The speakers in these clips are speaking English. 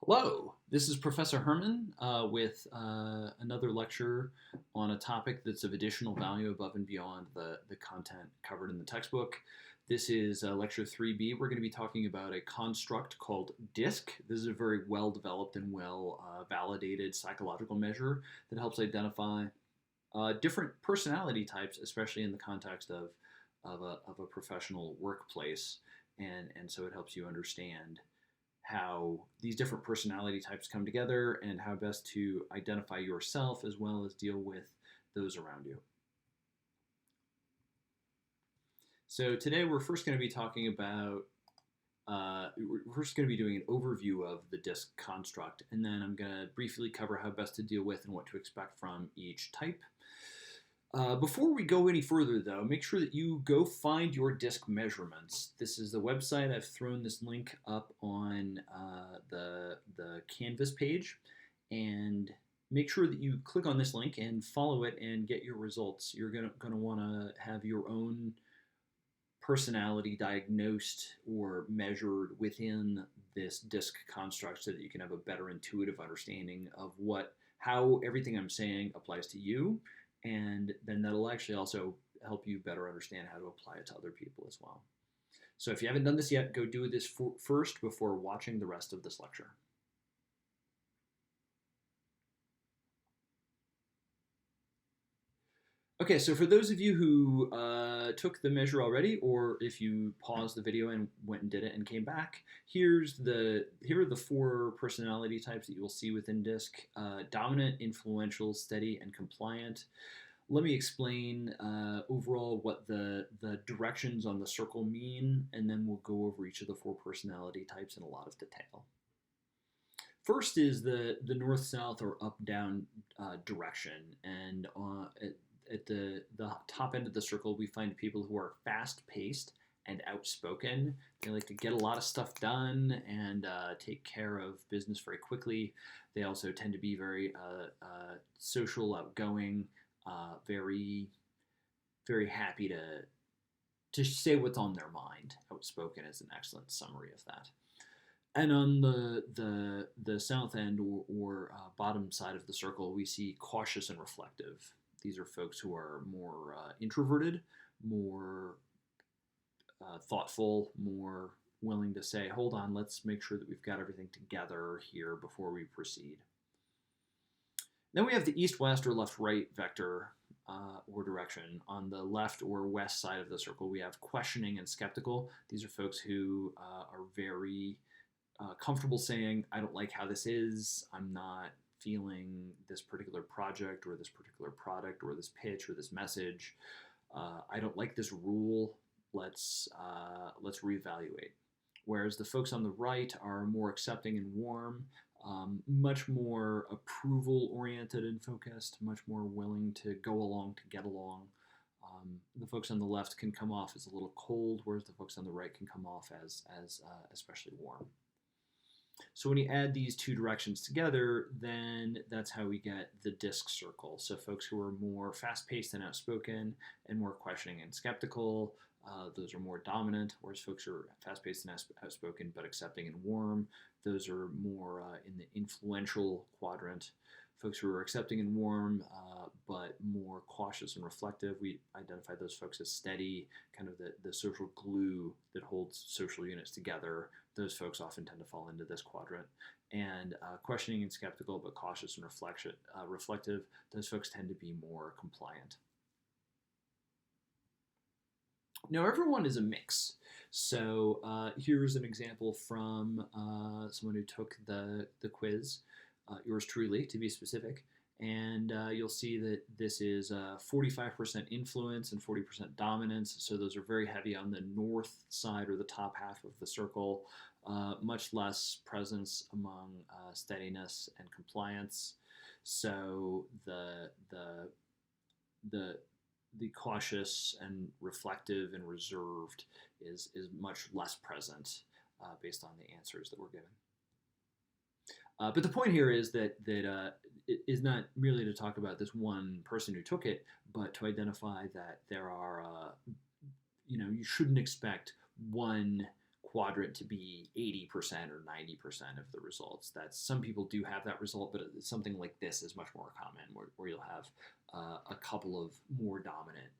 Hello, this is Professor Herman with another lecture on a topic that's of additional value above and beyond the content covered in the textbook. This is lecture 3B. We're going to be talking about a construct called DiSC. This is a very well developed and well validated psychological measure that helps identify different personality types, especially in the context of a professional workplace. And so it helps you understand how these different personality types come together and how best to identify yourself as well as deal with those around you. So today we're first going to be talking about, we're first going to be doing an overview of the DiSC construct, and then I'm going to briefly cover how best to deal with and what to expect from each type. Before we go any further, though, make sure that you go find your DiSC measurements. This is the website. I've thrown this link up on the Canvas page, and make sure that you click on this link and follow it and get your results. You're gonna want to have your own personality diagnosed or measured within this DiSC construct so that you can have a better intuitive understanding of how everything I'm saying applies to you, and then that'll actually also help you better understand how to apply it to other people as well. So if you haven't done this yet, go do this first before watching the rest of this lecture. Okay, so for those of you who took the measure already, or if you paused the video and went and did it and came back, here are the four personality types that you will see within DiSC: dominant, influential, steady, and compliant. Let me explain overall what the directions on the circle mean, and then we'll go over each of the four personality types in a lot of detail. First is the north-south or up-down direction, and at the top end of the circle, we find people who are fast-paced and outspoken. They like to get a lot of stuff done and take care of business very quickly. They also tend to be very social, outgoing, very, very happy to say what's on their mind. Outspoken is an excellent summary of that. And on the south end or bottom side of the circle, we see cautious and reflective. These are folks who are more introverted, more thoughtful, more willing to say, hold on, let's make sure that we've got everything together here before we proceed. Then we have the east-west or left-right vector or direction. On the left or west side of the circle, we have questioning and skeptical. These are folks who are very comfortable saying, I don't like how this is, I'm not feeling this particular project or this particular product or this pitch or this message. I don't like this rule. Let's reevaluate. Whereas the folks on the right are more accepting and warm, much more approval oriented and focused, much more willing to go along to get along. The folks on the left can come off as a little cold, whereas the folks on the right can come off as especially warm. So when you add these two directions together, then that's how we get the DiSC circle. So folks who are more fast-paced and outspoken and more questioning and skeptical, those are more dominant, whereas folks who are fast-paced and outspoken but accepting and warm, those are more in the influential quadrant. Folks who are accepting and warm but more cautious and reflective, we identify those folks as steady, kind of the social glue that holds social units together. Those folks often tend to fall into this quadrant. And questioning and skeptical but cautious and reflective, those folks tend to be more compliant. Now, everyone is a mix. So here's an example from someone who took the quiz, yours truly, to be specific. And you'll see that this is 45% influence and 40% dominance. So those are very heavy on the north side or the top half of the circle. Much less presence among steadiness and compliance. So the cautious and reflective and reserved is much less present based on the answers that were given. But the point here is that it is not merely to talk about this one person who took it, but to identify that there are, you shouldn't expect one quadrant to be 80% or 90% of the results. That's, some people do have that result, but something like this is much more common, where you'll have a couple of more dominant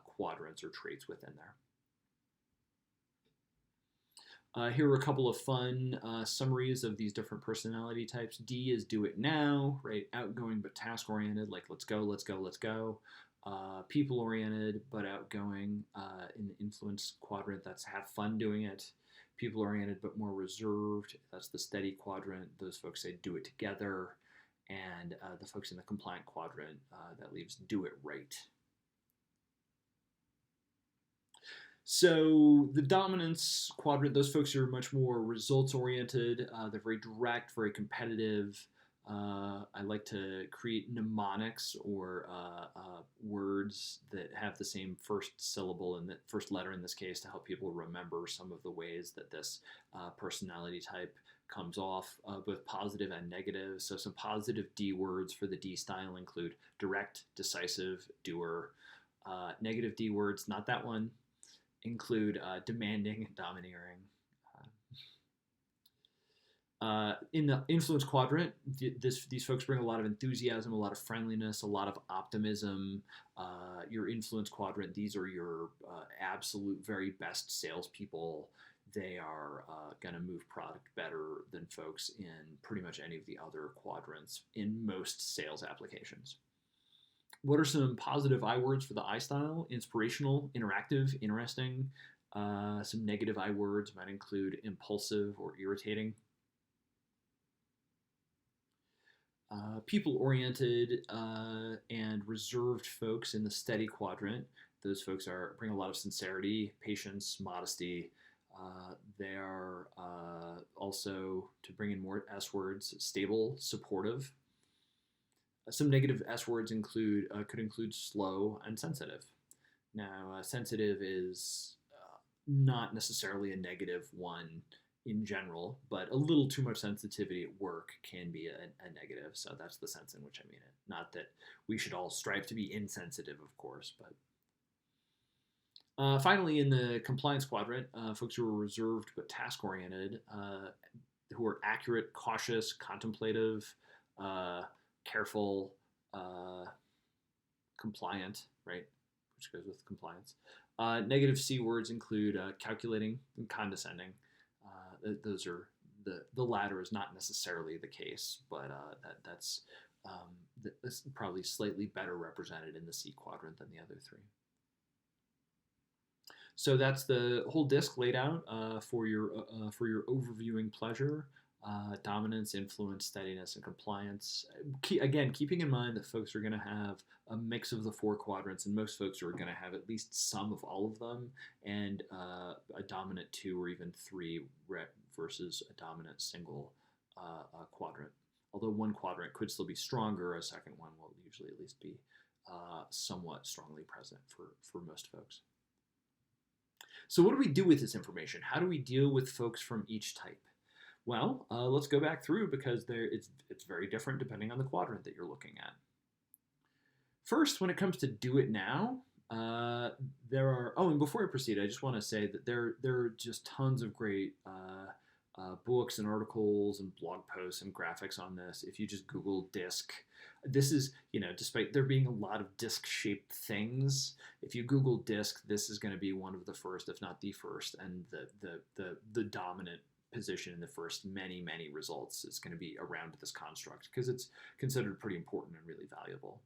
quadrants or traits within there. Here are a couple of fun summaries of these different personality types. D is do it now, right? Outgoing but task-oriented, like let's go, let's go, let's go. People-oriented but outgoing in the influence quadrant, that's have fun doing it. People-oriented but more reserved, that's the steady quadrant. Those folks say do it together. And the folks in the compliant quadrant, that leaves do it right. So the dominance quadrant, those folks are much more results-oriented. They're very direct, very competitive. I like to create mnemonics or words that have the same first syllable and the first letter in this case to help people remember some of the ways that this personality type comes off, both positive and negative. So some positive D words for the D style include direct, decisive, doer. Negative D words, not that one, include demanding and domineering. In the influence quadrant, these folks bring a lot of enthusiasm, a lot of friendliness, a lot of optimism. Your influence quadrant, these are your absolute very best salespeople. They are going to move product better than folks in pretty much any of the other quadrants in most sales applications. What are some positive I words for the I style? Inspirational, interactive, interesting. Some negative I words might include impulsive or irritating. People-oriented and reserved folks in the steady quadrant. Those folks bring a lot of sincerity, patience, modesty. They are also, to bring in more S words, stable, supportive. Some negative S words could include slow and sensitive. Now, sensitive is not necessarily a negative one in general, but a little too much sensitivity at work can be a negative. So that's the sense in which I mean it. Not that we should all strive to be insensitive, of course, but finally, in the compliance quadrant, folks who are reserved but task-oriented, who are accurate, cautious, contemplative, careful, compliant, right? Which goes with compliance. Negative C words include calculating and condescending. Those are the latter is not necessarily the case, but that's probably slightly better represented in the C quadrant than the other three. So that's the whole DiSC laid out for your overviewing pleasure. Dominance, influence, steadiness, and compliance. Again, keeping in mind that folks are going to have a mix of the four quadrants, and most folks are going to have at least some of all of them, and a dominant 2 or even 3 versus a dominant single quadrant. Although one quadrant could still be stronger, a second one will usually at least be somewhat strongly present for most folks. So what do we do with this information? How do we deal with folks from each type? Well, let's go back through because it's very different depending on the quadrant that you're looking at. First, when it comes to do it now, there are, and before I proceed, I just want to say that there are just tons of great books and articles and blog posts and graphics on this. If you just Google DiSC, this is, despite there being a lot of DiSC-shaped things, if you Google DiSC, this is going to be one of the first, if not the first, and the dominant position in the first many results is going to be around this construct because it's considered pretty important and really valuable.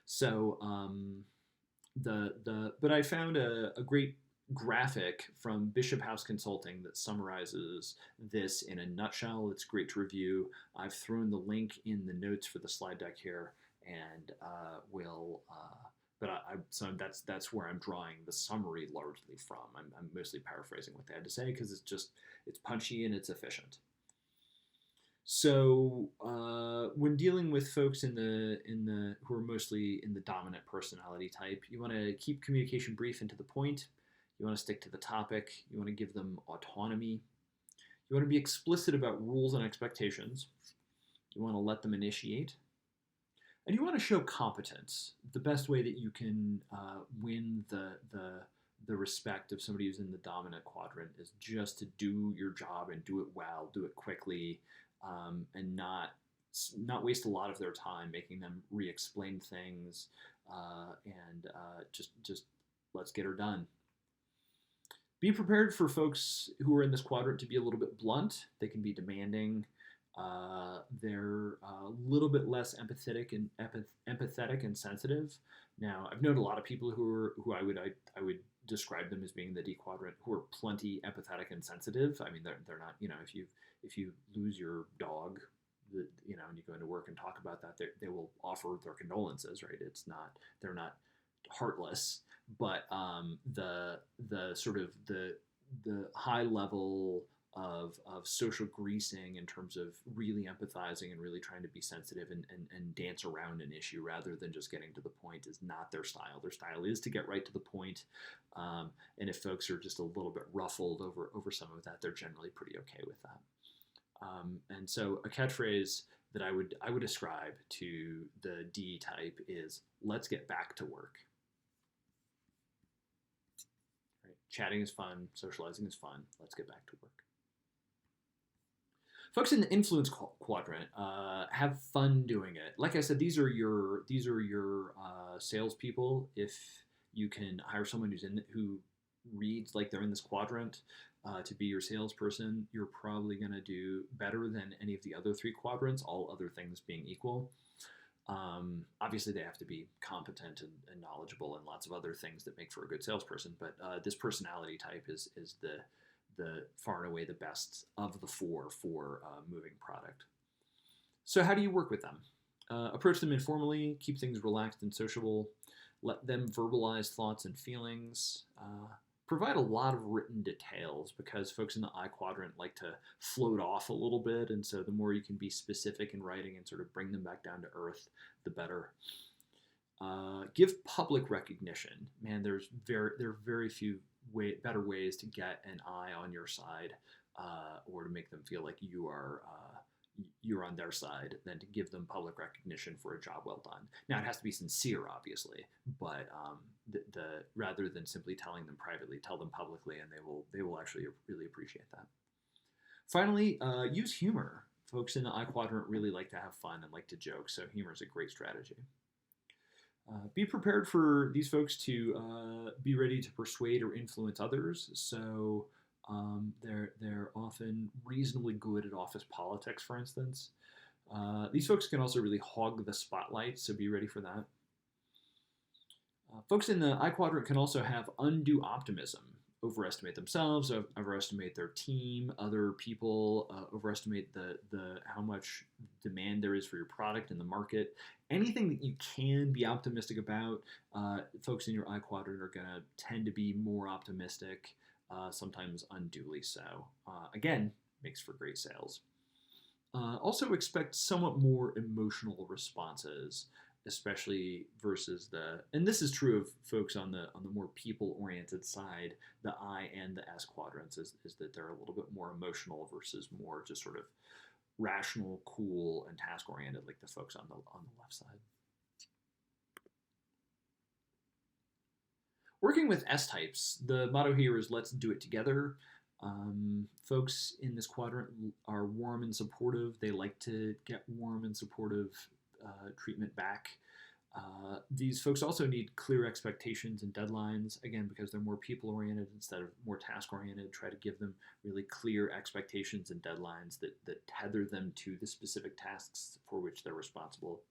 So but I found a great graphic from Bishop House Consulting that summarizes this in a nutshell. It's great to review. I've thrown the link in the notes for the slide deck here, and so that's where I'm drawing the summary largely from. I'm mostly paraphrasing what they had to say because it's punchy and it's efficient. So when dealing with folks who are mostly in the dominant personality type, you want to keep communication brief and to the point. You want to stick to the topic. You want to give them autonomy. You want to be explicit about rules and expectations. You want to let them initiate. And you want to show competence. The best way that you can win the respect of somebody who's in the dominant quadrant is just to do your job and do it well, do it quickly, and not waste a lot of their time making them re-explain things, just let's get her done. Be prepared for folks who are in this quadrant to be a little bit blunt. They can be demanding. They're a little bit less empathetic and sensitive. Now, I've known a lot of people who I would describe them as being the D quadrant, who are plenty empathetic and sensitive. I mean, they're not, if you lose your dog, and you go into work and talk about that, they will offer their condolences, right? They're not heartless, but the sort of the high level of social greasing in terms of really empathizing and really trying to be sensitive and dance around an issue rather than just getting to the point is not their style. Their style is to get right to the point. And if folks are just a little bit ruffled over some of that, they're generally pretty okay with that. And so a catchphrase that I would ascribe to the D type is, let's get back to work. Right? Chatting is fun, socializing is fun, let's get back to work. Folks in the influence quadrant, have fun doing it. Like I said, these are your salespeople. If you can hire someone who reads like they're in this quadrant to be your salesperson, you're probably going to do better than any of the other three quadrants, all other things being equal. Obviously, they have to be competent and knowledgeable and lots of other things that make for a good salesperson. But this personality type is the far and away the best of the four for moving product. So how do you work with them? Approach them informally, keep things relaxed and sociable, let them verbalize thoughts and feelings, provide a lot of written details because folks in the I quadrant like to float off a little bit, and so the more you can be specific in writing and sort of bring them back down to earth, the better. Give public recognition. Man, there are very few better ways to get an I on your side, or to make them feel like you're on their side than to give them public recognition for a job well done. Now, it has to be sincere, obviously, but rather than simply telling them privately, tell them publicly, and they will actually really appreciate that. Finally, use humor. Folks in the I quadrant really like to have fun and like to joke, so humor is a great strategy. Be prepared for these folks to be ready to persuade or influence others. So they're often reasonably good at office politics, for instance. These folks can also really hog the spotlight, so be ready for that. Folks in the I quadrant can also have undue optimism, overestimate themselves, overestimate their team, other people, overestimate the how much demand there is for your product in the market. Anything that you can be optimistic about, folks in your I quadrant are going to tend to be more optimistic, sometimes unduly so. Again, makes for great sales. Also expect somewhat more emotional responses, especially versus and this is true of folks on the more people-oriented side, the I and the S quadrants, is that they're a little bit more emotional versus more just sort of rational, cool, and task-oriented, like the folks on the left side. Working with S types, the motto here is let's do it together. Folks in this quadrant are warm and supportive. They like to get warm and supportive treatment back. These folks also need clear expectations and deadlines, again, because they're more people-oriented instead of more task-oriented. Try to give them really clear expectations and deadlines that tether them to the specific tasks for which they're responsible.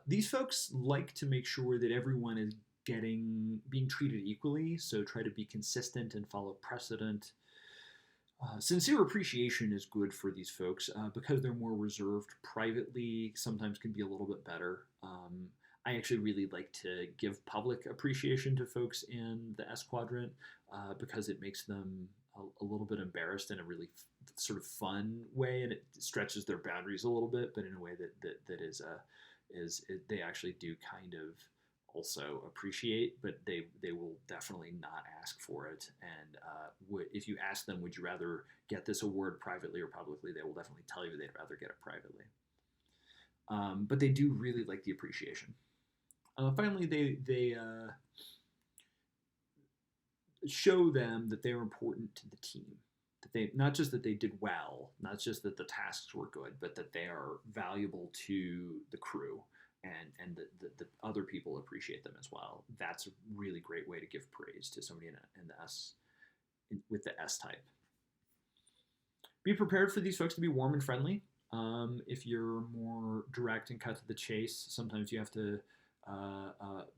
These folks like to make sure that everyone is being treated equally, so try to be consistent and follow precedent. Sincere appreciation is good for these folks because they're more reserved privately, sometimes can be a little bit better. I actually really like to give public appreciation to folks in the S quadrant because it makes them a little bit embarrassed in a really sort of fun way, and it stretches their boundaries a little bit, but in a way that they actually do kind of also appreciate, but they will definitely not ask for it. And if you ask them, would you rather get this award privately or publicly, they will definitely tell you they'd rather get it privately. But they do really like the appreciation. Finally, show them that they're important to the team. That they, not just that they did well, not just that the tasks were good, but that they are valuable to the crew, and the other people appreciate them as well. That's a really great way to give praise to somebody in the with the S type. Be prepared for these folks to be warm and friendly. If you're more direct and cut to the chase, sometimes you have to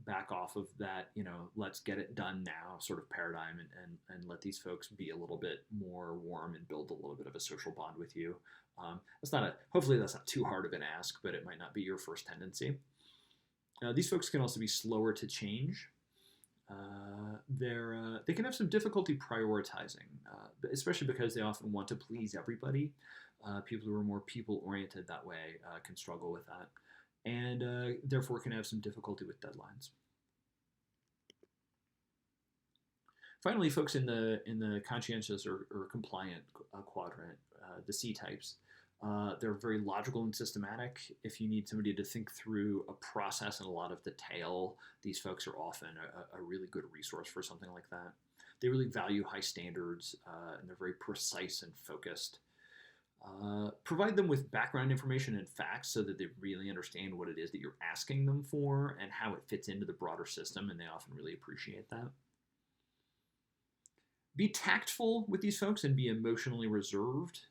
back off of that, let's get it done now sort of paradigm, and let these folks be a little bit more warm and build a little bit of a social bond with you. Hopefully that's not too hard of an ask, but it might not be your first tendency. These folks can also be slower to change. They can have some difficulty prioritizing, especially because they often want to please everybody. People who are more people-oriented that way can struggle with that, and therefore can have some difficulty with deadlines. Finally, folks in the conscientious or compliant quadrant, the C types, they're very logical and systematic. If you need somebody to think through a process in a lot of detail, these folks are often a really good resource for something like that. They really value high standards, and they're very precise and focused. Provide them with background information and facts so that they really understand what it is that you're asking them for and how it fits into the broader system, and they often really appreciate that. Be tactful with these folks and be emotionally reserved.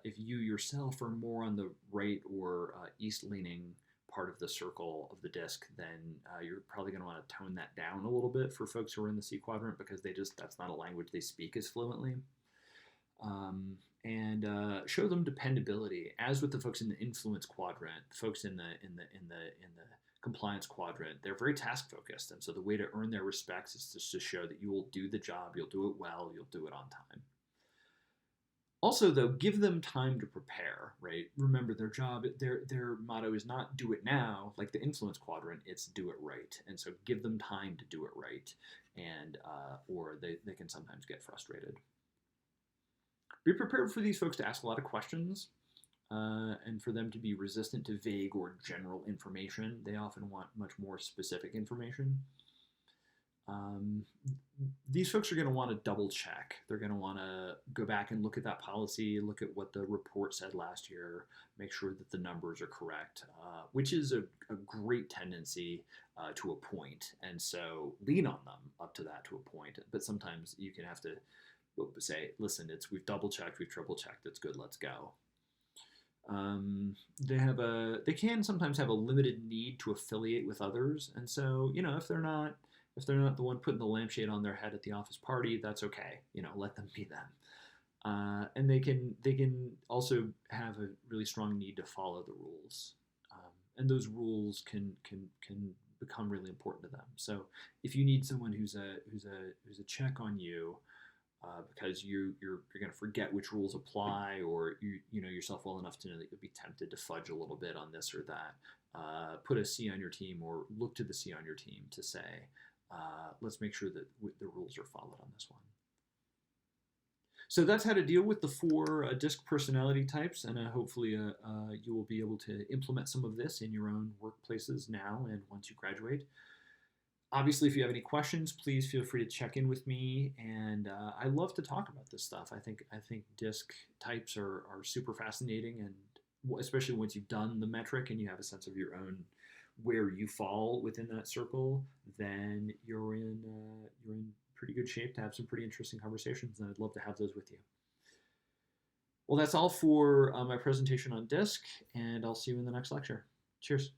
If you yourself are more on the right or east-leaning part of the circle of the DiSC, then you're probably going to want to tone that down a little bit for folks who are in the C quadrant, because that's not a language they speak as fluently. And show them dependability. As with the folks in the influence quadrant, the folks in the compliance quadrant, they're very task focused, and so the way to earn their respects is just to show that you will do the job, you'll do it well, you'll do it on time. Also, though, give them time to prepare, right? Remember, their motto is not do it now, like the influence quadrant, it's do it right. And so give them time to do it right, and or they can sometimes get frustrated. Be prepared for these folks to ask a lot of questions, and for them to be resistant to vague or general information. They often want much more specific information. These folks are going to want to double check. They're going to want to go back and look at that policy, look at what the report said last year, make sure that the numbers are correct, which is a great tendency to a point. And so lean on them up to that to a point. But sometimes you can have to say, listen, we've double checked, we've triple checked, it's good, let's go. They can sometimes have a limited need to affiliate with others, and so if they're not the one putting the lampshade on their head at the office party, that's okay. Let them be them. And they can also have a really strong need to follow the rules, and those rules can become really important to them. So if you need someone who's a check on you, because you're going to forget which rules apply, or you know yourself well enough to know that you'll be tempted to fudge a little bit on this or that, put a C on your team, or look to the C on your team to say, let's make sure that the rules are followed on this one. So that's how to deal with the 4 DiSC personality types, and hopefully you will be able to implement some of this in your own workplaces now and once you graduate. Obviously, if you have any questions, please feel free to check in with me, and I love to talk about this stuff. I think DiSC types are super fascinating, and especially once you've done the metric and you have a sense of your own where you fall within that circle, then you're in pretty good shape to have some pretty interesting conversations, and I'd love to have those with you. Well, that's all for my presentation on DiSC, and I'll see you in the next lecture. Cheers.